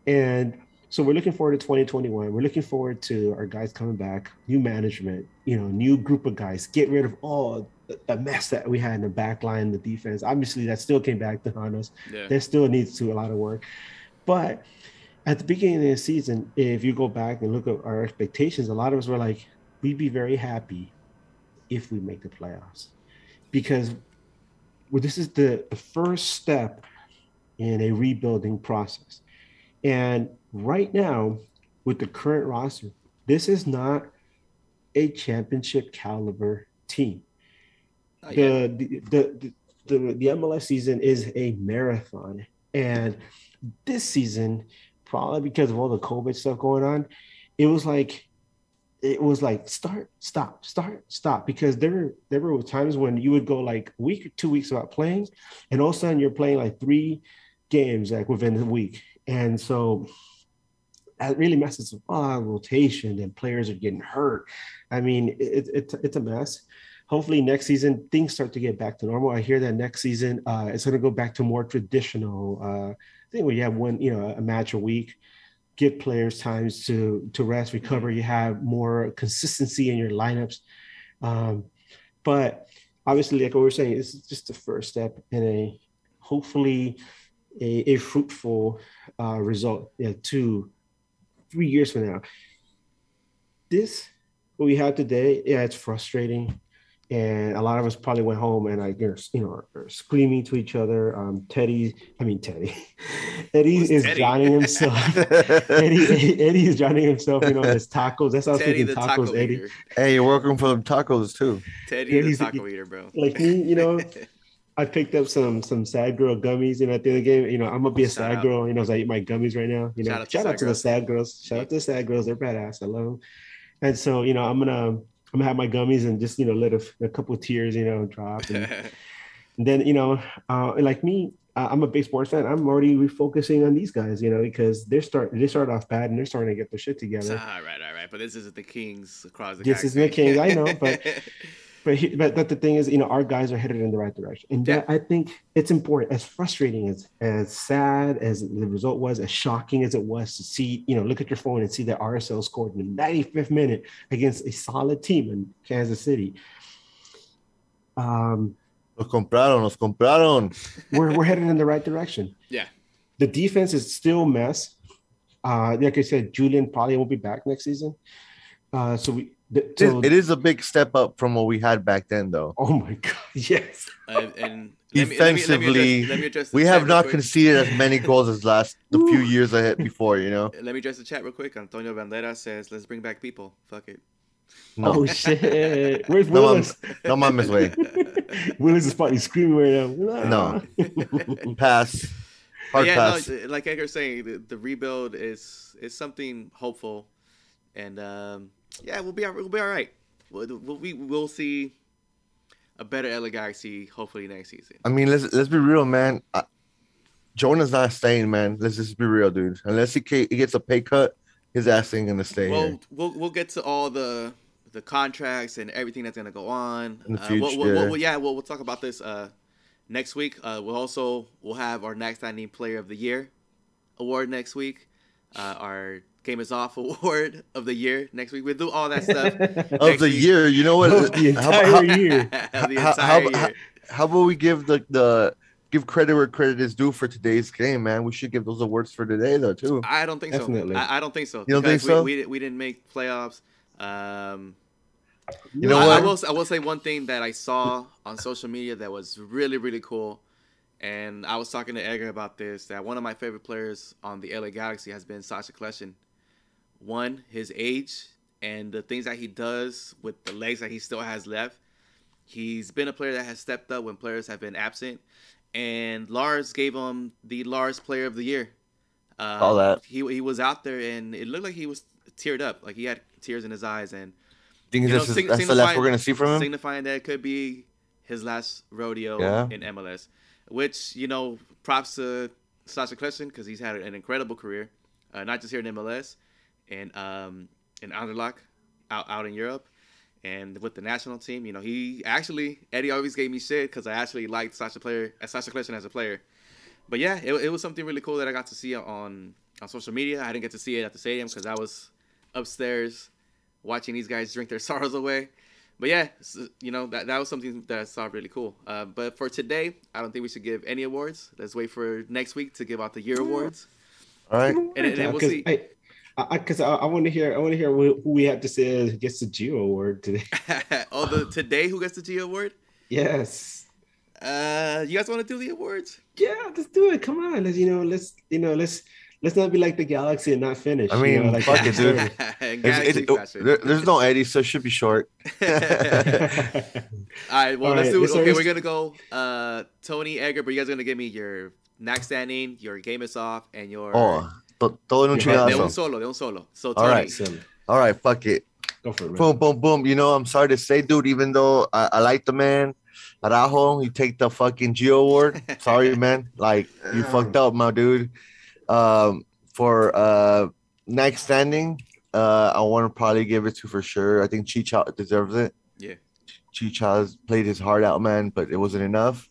And so we're looking forward to 2021. We're looking forward to our guys coming back, new management, new group of guys, get rid of all the mess that we had in the back line, the defense. Obviously, that still came back to haunt us. Yeah. There still needs to do a lot of work. But at the beginning of the season, if you go back and look at our expectations, a lot of us were like, we'd be very happy if we make the playoffs. Because this is the first step in a rebuilding process. And right now, with the current roster, this is not a championship caliber team. The MLS season is a marathon, and this season, probably because of all the COVID stuff going on, it was like start, stop. Because there were times when you would go like a week or 2 weeks without playing, and all of a sudden you're playing like 3 games like within a week. And so that really messes with rotation, and players are getting hurt. I mean, it's a mess. Hopefully next season things start to get back to normal. I hear that next season it's going to go back to more traditional thing where you have a match a week, give players times to rest, recover. You have more consistency in your lineups. But obviously, like what we're saying, this is just the first step in hopefully a fruitful result 2-3 years from now. What we have today, it's frustrating. And a lot of us probably went home and are screaming to each other. Eddie is drowning himself. Eddie is drowning himself. His tacos. That's how I was thinking. Tacos, Eddie. Eater. Hey, you're welcome for them tacos too. Teddy is a taco eater, bro. Like me, I picked up some sad girl gummies. At the end of the game, I'm gonna be a sad girl. As I eat my gummies right now. Shout out to the sad girls. Shout out to the sad girls. They're badass. I love them. And so I'm gonna have my gummies and just let a couple of tears drop, and then like me, I'm a big sports fan. I'm already refocusing on these guys, because they started off bad and they're starting to get their shit together. All right, but this isn't the Kings across the. This isn't the Kings, I know, but the thing is, our guys are headed in the right direction, and that, I think it's important. As frustrating as sad as the result was, as shocking as it was to see, look at your phone and see that RSL scored in the 95th minute against a solid team in Kansas City. Nos compraron. We're headed in the right direction. Yeah. The defense is still a mess. Like I said, Julian probably won't be back next season. It is a big step up from what we had back then, though. Oh my God, yes. And defensively, let me address we have not conceded as many goals as the few years ahead before. Let me address the chat real quick. Antonio Bandera says, "Let's bring back people." Fuck it. No. Oh shit! Where's Willis? No mames, way. Willis is probably screaming right now. No. Pass. Hard pass. No, like Edgar's saying, the rebuild is something hopeful, and we'll be all right. We'll see a better LA Galaxy hopefully next season. I mean, let's be real, man. Jonah's not staying, man. Let's just be real, dude. Unless he gets a pay cut, his ass ain't gonna stay here. We'll get to all the contracts and everything that's gonna go on in the future. We'll talk about this next week. We'll have our Next Standing Player of the Year award next week. Our Game is Off award of the year next week. We'll do all that stuff of the year. You know what? The entire year. The entire year. How about we give give credit where credit is due for today's game, man? We should give those awards for today, though, too. I don't think Definitely. so. I don't think so. You don't think so? We didn't make playoffs. You know I what? will say one thing that I saw on social media that was really really cool, and I was talking to Edgar about this. That one of my favorite players on the LA Galaxy has been Sasha Kljestan. One, his age and the things that he does with the legs that he still has left. He's been a player that has stepped up when players have been absent, and Lars gave him the Lars Player of the Year. All that. He was out there and it looked like he was teared up, like he had tears in his eyes, and Think you know, that's the last we're gonna see from him. signifying that it could be his last rodeo Yeah. in MLS. Which, you know, props to Sasha Kljestan because he's had an incredible career, not just here in MLS, and in Anderlecht out in Europe, and with the national team. You know, Eddie always gave me shit because I actually liked Sasha Kljestan as a player. But yeah, it was something really cool that I got to see on social media. I didn't get to see it at the stadium because I was upstairs watching these guys drink their sorrows away. But yeah, you know, that was something that I saw really cool. But for today, I don't think we should give any awards. Let's wait for next week to give out the year awards. All right. And we'll see. Because I want to hear who we have to say gets the Geo Award today. Today who gets the Geo Award? Yes. You guys want to do the awards? Yeah, let's do it. Come on, let's not be like the Galaxy and not finish. I mean, like fuck it, dude. There's no Eddie, so it should be short. All right, well, let's do it. Okay, we're gonna go Tony, Edgar, but you guys are gonna give me your next standing, your game is off, and your todo en un de chingazo. un solo. So Tony. All right, fuck it. Go for it, man. Boom, boom, boom. You know, I'm sorry to say, dude, even though I like the man, Araujo, you take the fucking Geo Award. Sorry, man. Like, you fucked up, my dude. For next standing, I want to probably give it to, for sure, I think Chicha deserves it. Yeah. Chicha's played his heart out, man, but it wasn't enough.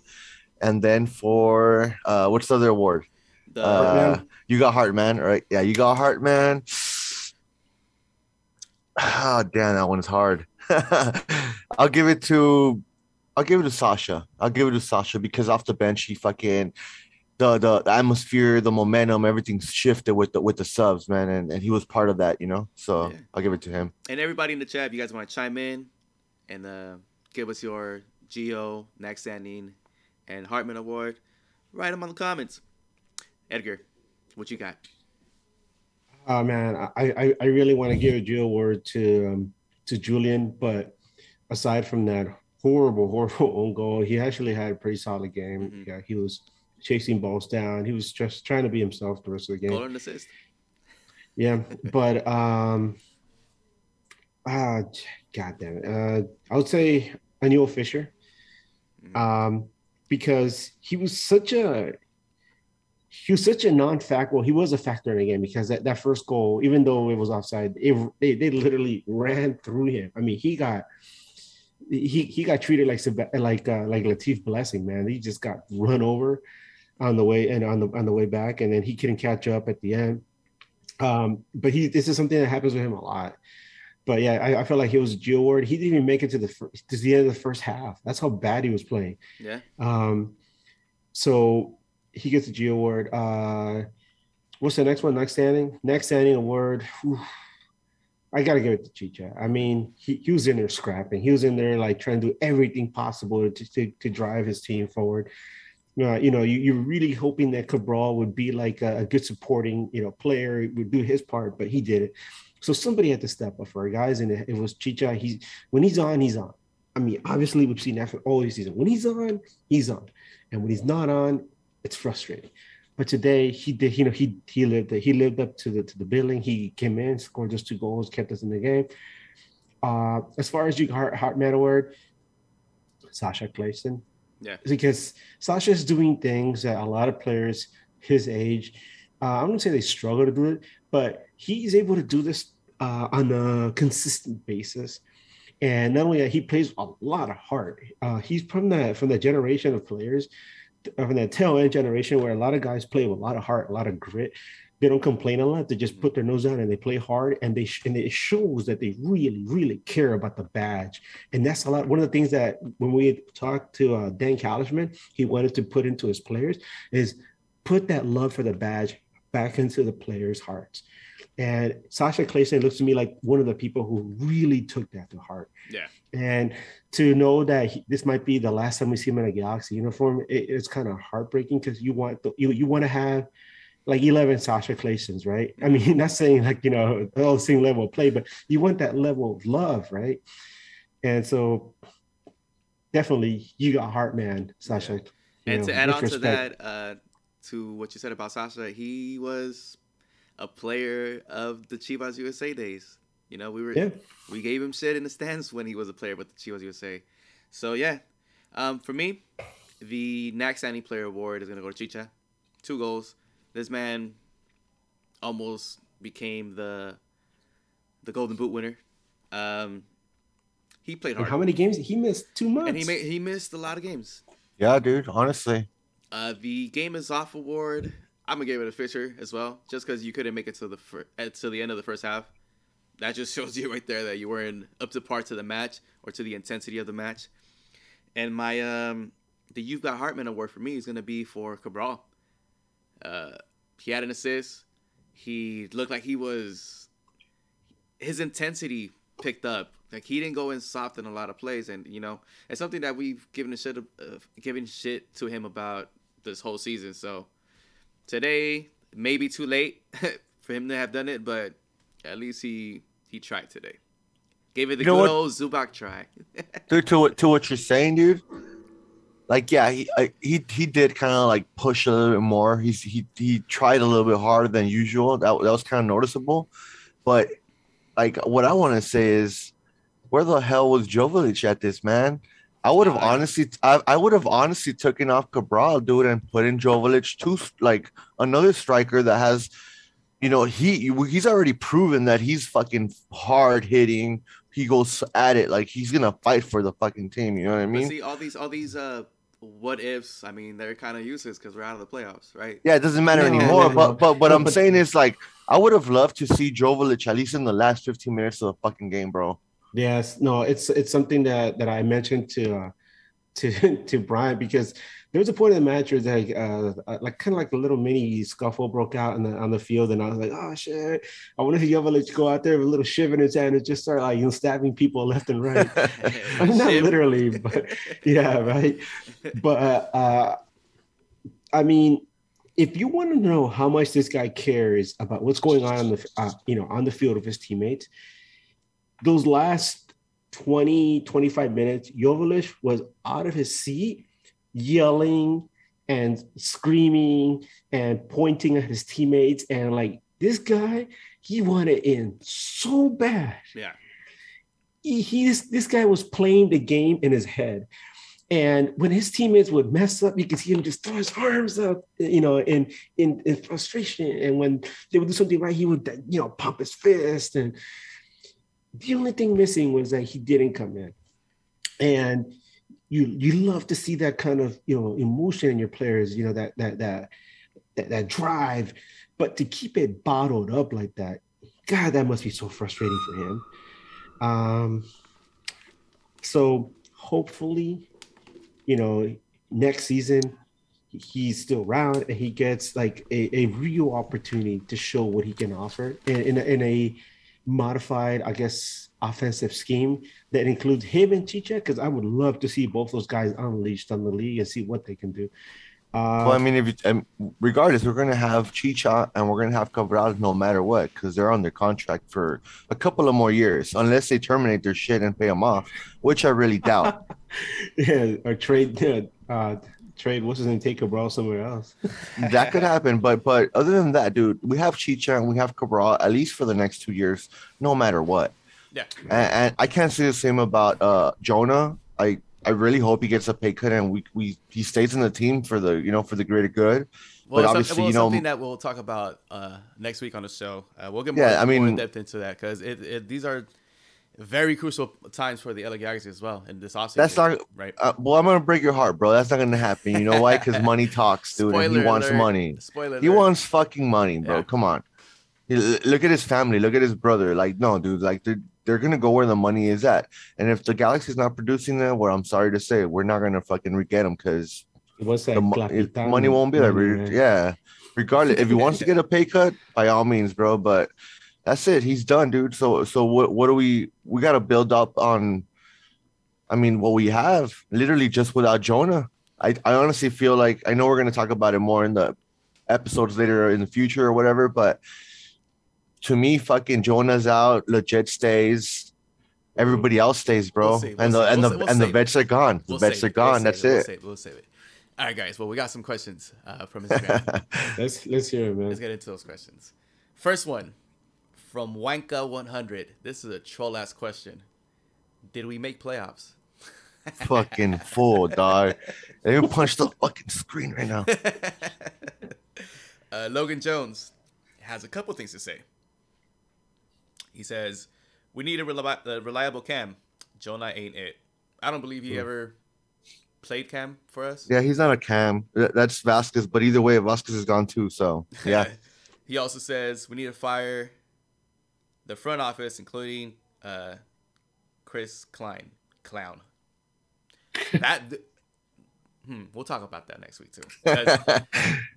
And then for what's the other award? You got Heartman, right? Yeah, you got Heartman. Oh, damn, that one's hard. I'll give it to Sasha. I'll give it to Sasha because off the bench, he fucking the atmosphere, the momentum, everything shifted with the subs, man, and he was part of that, you know. So yeah. I'll give it to him. And everybody in the chat, if you guys want to chime in and give us your Geo, next standing, and Hartman Award, write them on the comments. Edgar, what you got? Oh man, I really want to give a Geo Award to Julian, but aside from that horrible own goal, he actually had a pretty solid game. Mm-hmm. Yeah, he was chasing balls down. He was just trying to be himself the rest of the game. Goal and assist. Yeah, but God damn it. I would say Anil Fisher, because he was such a non-factor. Well, he was a factor in the game because that first goal, even though it was offside, they literally ran through him. I mean, he got treated like Latif Blessing, man. He just got run over on the way and on the way back, and then he couldn't catch up at the end. But this is something that happens with him a lot. But yeah, I felt like he was a Geo Award. He didn't even make it to the end of the first half. That's how bad he was playing. Yeah. So he gets a Geo Award. What's the next one? Next standing award. Whew. I gotta give it to Chicha. I mean, he was in there scrapping. He was in there like trying to do everything possible to drive his team forward. You're really hoping that Cabral would be like a good supporting, player, would do his part, but he did it. So somebody had to step up for our guys, and it was Chicha. When he's on, he's on. I mean, obviously we've seen that for all these seasons. When he's on, he's on, and when he's not on, it's frustrating. But today he did. He lived up to the billing. He came in, scored just 2 goals, kept us in the game. As far as Heartman Award, Sasha Kljestan. Yeah, because Sasha's doing things that a lot of players his age, I wouldn't say they struggle to do it, but he's able to do this on a consistent basis. And not only that, he plays a lot of heart. He's from the generation of players, from that tail end generation where a lot of guys play with a lot of heart, a lot of grit. They don't complain a lot. They just put their nose down and they play hard, and it shows that they really, really care about the badge. And that's a lot. One of the things that when we talked to Dan Kalishman, he wanted to put into his players is put that love for the badge back into the players' hearts. And Sasha Clayson looks to me like one of the people who really took that to heart. Yeah. And to know that this might be the last time we see him in a Galaxy uniform, it's kind of heartbreaking because you want to have like 11 Sasha Claysons, right? I mean, not saying like, the same level of play, but you want that level of love, right? And so definitely you got heart, man, Sasha. And to add on to that, to what you said about Sasha, he was a player of the Chivas USA days. We gave him shit in the stands when he was a player with the Chivas USA. So yeah, for me, the next Standing Player Award is gonna go to Chicha. 2 goals. This man almost became the Golden Boot winner. He played hard. And how many games? He missed 2 months. And he missed a lot of games. Yeah, dude. Honestly. The Game is Off award, I'm gonna give it to Fisher as well, just because you couldn't make it to the end of the first half. That just shows you right there that you weren't up to par to the match or to the intensity of the match. And my the You've Got Hartman award for me is gonna be for Cabral. He had an assist. He looked like his intensity picked up. Like he didn't go in soft in a lot of plays, and it's something that we've given shit to him about this whole season. So today, maybe too late for him to have done it, but at least he tried today. Gave it the good old Zubac try. Dude, to what you're saying, dude. Like, yeah, he did kind of like push a little bit more. He tried a little bit harder than usual. That was kind of noticeable. But like, what I want to say is, where the hell was Joveljic at this, man? I would have honestly taken off Cabral, dude, and put in Joveljic to like another striker that has, he's already proven that he's fucking hard hitting. He goes at it like he's gonna fight for the fucking team. You know what I mean? But see, all these what ifs. I mean, they're kind of useless because we're out of the playoffs, right? Yeah, it doesn't matter anymore. But what I'm saying is, like, I would have loved to see Joveljic at least in the last 15 minutes of the fucking game, bro. Yes, no, it's something that I mentioned to Brian, because there was a point in the match where like kind of like a little mini scuffle broke out on the field, and I was like, oh shit, I wonder if Joveljic go out there with a little shiv in his hand and just start like stabbing people left and right. I mean, not literally, but yeah, right. But I mean, if you want to know how much this guy cares about what's going on on the field of his teammates, those last 20, 25 minutes, Joveljic was out of his seat, yelling and screaming and pointing at his teammates. And like, this guy, he wanted in so bad. Yeah. This guy was playing the game in his head. And when his teammates would mess up, you could see him just throw his arms up, in frustration. And when they would do something right, he would, pump his fist. And the only thing missing was that he didn't come in. And you love to see that kind of, emotion in your players, that drive. But to keep it bottled up like that, God, that must be so frustrating for him. So hopefully, next season, he's still around and he gets like a real opportunity to show what he can offer in a modified, I guess, offensive scheme that includes him and Chicha, because I would love to see both those guys unleashed on the league and see what they can do. Well, I mean, regardless, we're going to have Chicha and we're going to have Cabral no matter what, because they're on their contract for a couple of more years, unless they terminate their shit and pay them off, which I really doubt. Yeah, or trade what's his name, take Cabral somewhere else. That could happen, but other than that, dude, we have Chicha and we have Cabral at least for the next 2 years, no matter what. Yeah, and I can't say the same about Jonah. I really hope he gets a pay cut and he stays in the team for the greater good. Well, but obviously, something that we'll talk about next week on the show. We'll get more in depth into that, because these are very crucial times for the LA Galaxy as well in this offseason. That's not right. Well, I'm gonna break your heart, bro. That's not gonna happen. You know why? Because money talks, dude. And he wants money. He wants fucking money, bro. Yeah. Come on. Look at his family. Look at his brother. Like, no, dude. Like, they're gonna go where the money is at. And if the Galaxy's not producing that, well, I'm sorry to say, we're not gonna fucking get them, because money won't be there. Yeah. Regardless, if he wants to get a pay cut, by all means, bro. But that's it. He's done, dude. So what do we got to build up on? I mean, what we have literally just without Jonah. I honestly feel like I know we're gonna talk about it more in the episodes later in the future or whatever, but to me, fucking Jonah's out, legit stays, everybody else stays, bro. The vets are gone. The vets are gone. That's it. We'll save it. All right, guys. Well, we got some questions from Instagram. Let's hear it, man. Let's get into those questions. First one from Wanka100. This is a troll ass question. Did we make playoffs? Fucking full, dog. They even punch the fucking screen right now. Logan Jones has a couple things to say. He says, we need a reliable Cam. Jonah ain't it. I don't believe he ever played Cam for us. Yeah, he's not a Cam. That's Vasquez, but either way, Vasquez is gone too, so yeah. He also says, we need to fire the front office, including Chris Klein. Clown. We'll talk about that next week too.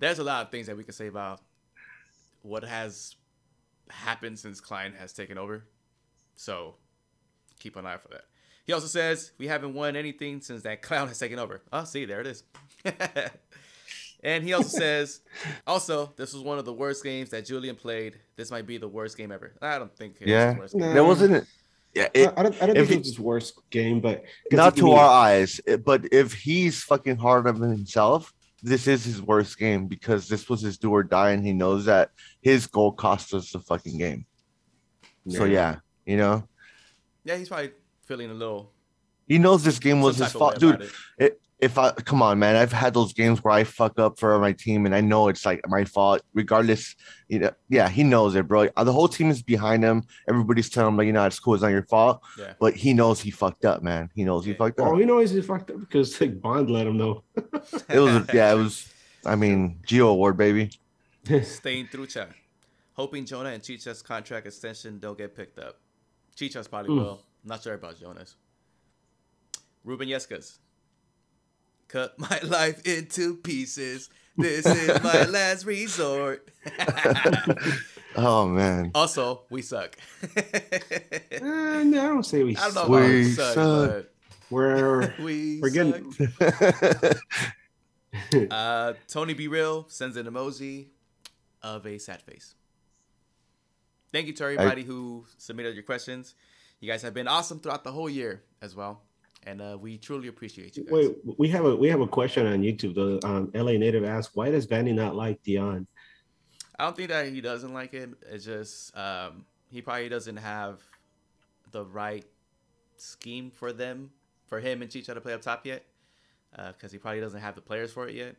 There's a lot of things that we can say about what has happened since Klein has taken over. So keep an eye out for that. He also says we haven't won anything since that clown has taken over. Oh, see, there it is. And he also says, this was one of the worst games that Julian played. This might be the worst game ever. I don't think it was the worst game. That wasn't it. Yeah, I don't think it was his worst game, but not to our eyes. But if he's fucking hard on himself, this is his worst game because this was his do or die, and he knows that his goal cost us the fucking game. Yeah. So yeah, you know. Yeah, he's probably feeling a little. He knows this game was his fault, dude. Come on, man, I've had those games where I fuck up for my team, and I know it's like my fault. Regardless, you know, yeah, he knows it, bro. The whole team is behind him. Everybody's telling him, like, you know, it's cool, it's not your fault. Yeah. But he knows he fucked up, man. He knows he fucked up. Oh, he knows he fucked up because like Bond let him know. It was. I mean, Geo Award, baby. Staying through chat, hoping Jonah and Chicha's contract extension don't get picked up. Chicha's probably will. Not sure about Jonas. Ruben Yescas. Cut my life into pieces. This is my last resort. Oh, man. Also, we suck. No, I don't say we suck. I don't know about we suck. But we're getting... Tony Be Real sends an emoji of a sad face. Thank you to everybody who submitted your questions. You guys have been awesome throughout the whole year as well. And we truly appreciate you guys. Wait, we have a question on YouTube. The LA Native asked, why does Vanny not like Dion? I don't think that he doesn't like it. It's just he probably doesn't have the right scheme for him and Chicha to play up top yet. Because he probably doesn't have the players for it yet.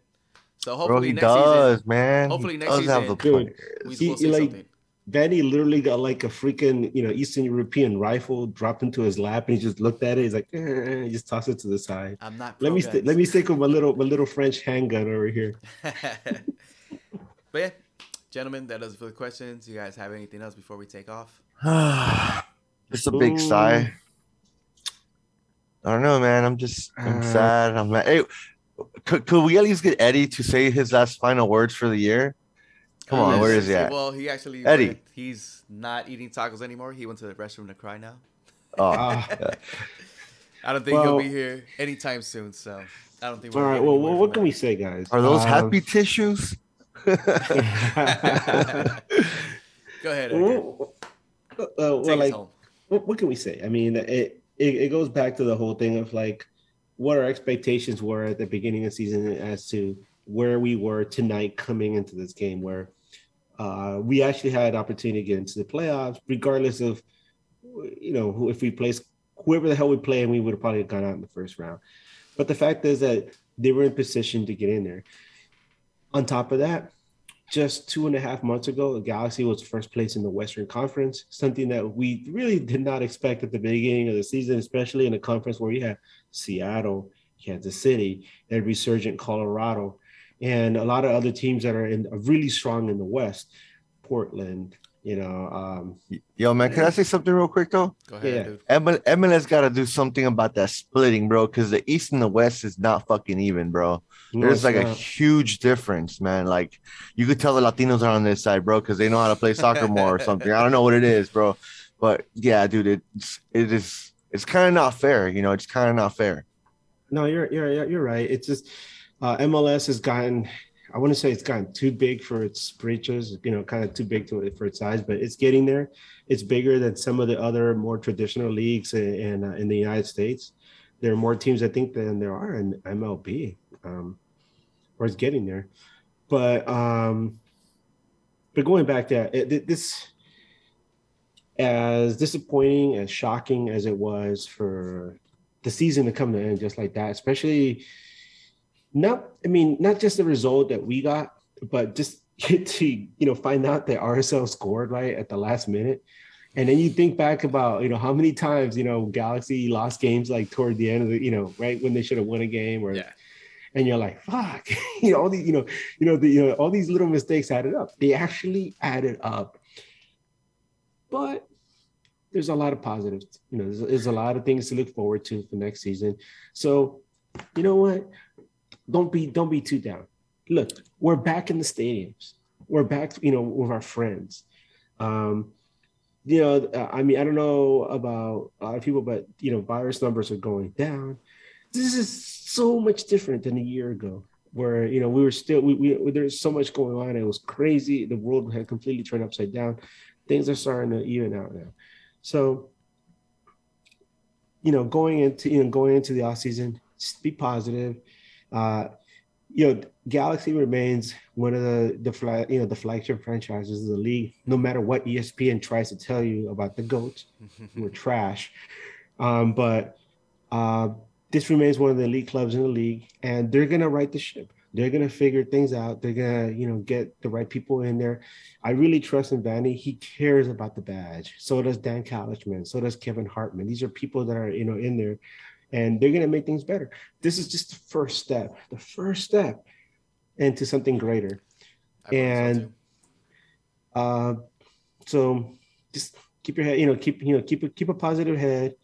So hopefully next season, man. Hopefully next season, we'll see something. Vanny literally got like a freaking, Eastern European rifle dropped into his lap, and he just looked at it. He's like, he just tossed it to the side. I'm not. Let me stick with my little French handgun over here. But yeah, gentlemen, that does it for the questions. You guys have anything else before we take off? Just a big sigh. I don't know, man. I'm sad. I'm like, hey, could we at least get Eddie to say his last final words for the year? Come on, where is he at? Well, he actually Eddie. He's not eating tacos anymore. He went to the restroom to cry now. Oh, I don't think he'll be here anytime soon. So I don't think. All right. Well, what can we say, guys? Are those happy tissues? Go ahead. What can we say? I mean, it goes back to the whole thing of like what our expectations were at the beginning of the season as to where we were tonight coming into this game, where we actually had opportunity to get into the playoffs, regardless of, if we placed whoever the hell we play, and we would have probably gone out in the first round. But the fact is that they were in position to get in there. On top of that, just 2.5 months ago, the Galaxy was first place in the Western Conference, something that we really did not expect at the beginning of the season, especially in a conference where you had Seattle, Kansas City, and resurgent Colorado, and a lot of other teams that are really strong in the West, Portland, Yo, man, can I say something real quick though? Go ahead, Yeah. dude. MLS got to do something about that splitting, bro, because the East and the West is not fucking even, bro. No, There's it's like a not. huge difference, man. Like you could tell the Latinos are on this side, bro, because they know how to play soccer more or something. I don't know what it is, bro, but yeah, dude, it's kind of not fair. It's kind of not fair. No, you're right. It's just MLS has gotten. I wouldn't say it's gotten too big for its britches, kind of too big for its size, but it's getting there. It's bigger than some of the other more traditional leagues in the United States. There are more teams, I think, than there are in MLB, or it's getting there. But going back to this, as disappointing, as shocking as it was for the season to come to an end just like that, especially not just the result that we got, but just to find out that RSL scored right at the last minute. And then you think back about how many times Galaxy lost games like toward the end of the right when they should have won a game, or and you're like, fuck, all these all these little mistakes added up. They actually added up. But there's a lot of positives. There's a lot of things to look forward to for next season. So, you know what? Don't be too down. Look, we're back in the stadiums. We're back, with our friends. I don't know about other people, but virus numbers are going down. This is so much different than a year ago, where we were still there's so much going on. It was crazy. The world had completely turned upside down. Things are starting to even out now. So, going into the off season, just be positive. Galaxy remains one of the flagship franchises of the league. No matter what ESPN tries to tell you about the GOATs, we're trash. But this remains one of the elite clubs in the league, and they're gonna right the ship. They're gonna figure things out. They're gonna, get the right people in there. I really trust in Vanny. He cares about the badge. So does Dan Calichman. So does Kevin Hartman. These are people that are in there, and they're gonna make things better. This is just the first step into something greater. And so just keep your head, keep a positive head.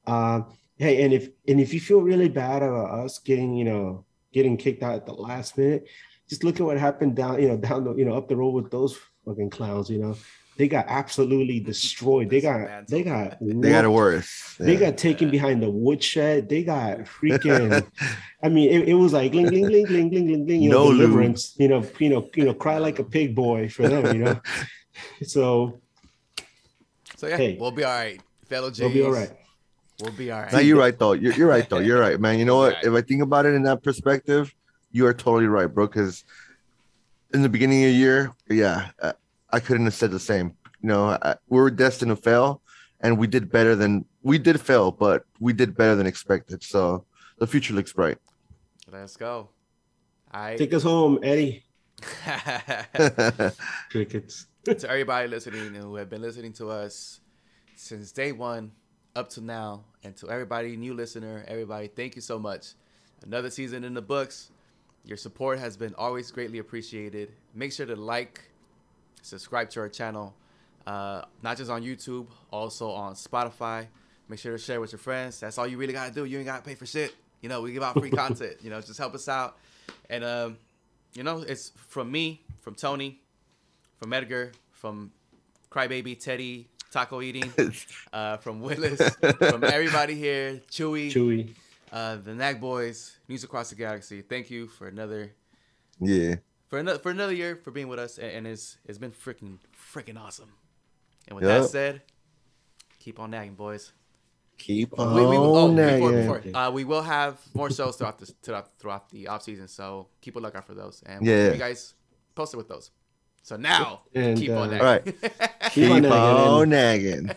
Hey, and if you feel really bad about us getting kicked out at the last minute, just look at what happened down up the road with those fucking clowns. They got absolutely destroyed. They got it worse. They got taken behind the woodshed. They got freaking. It was like gling gling gling gling gling gling gling. No deliverance. Cry like a pig boy for them. So yeah, hey, we'll be all right, fellow Jays. We'll be all right. We'll be all right. No, you're right though. You're right though. You're right, man. You know what? If I think about it in that perspective, you are totally right, bro. Because in the beginning of the year, I couldn't have said the same. We were destined to fail, and we did fail, but we did better than expected. So the future looks bright. Let's go. Take us home, Eddie. Crickets. To everybody listening who have been listening to us since day one up to now, and to everybody new listener, everybody, thank you so much. Another season in the books. Your support has been always greatly appreciated. Make sure to like, subscribe to our channel, not just on YouTube, also on Spotify. Make sure to share with your friends. That's all you really gotta do. You ain't gotta pay for shit. We give out free content. Just help us out. And it's from me, from Tony, from Edgar, from Crybaby, Teddy, Taco Eating, from Willis, from everybody here, Chewy, the Nag Boys, News Across the Galaxy. Thank you for another for another year, for being with us, and it's been freaking awesome. And with that said, keep on nagging, boys. Keep on nagging. Before, we will have more shows throughout the off season, so keep a lookout for those, and we'll keep you guys posted with those. So now, keep on nagging. All right. Keep on nagging.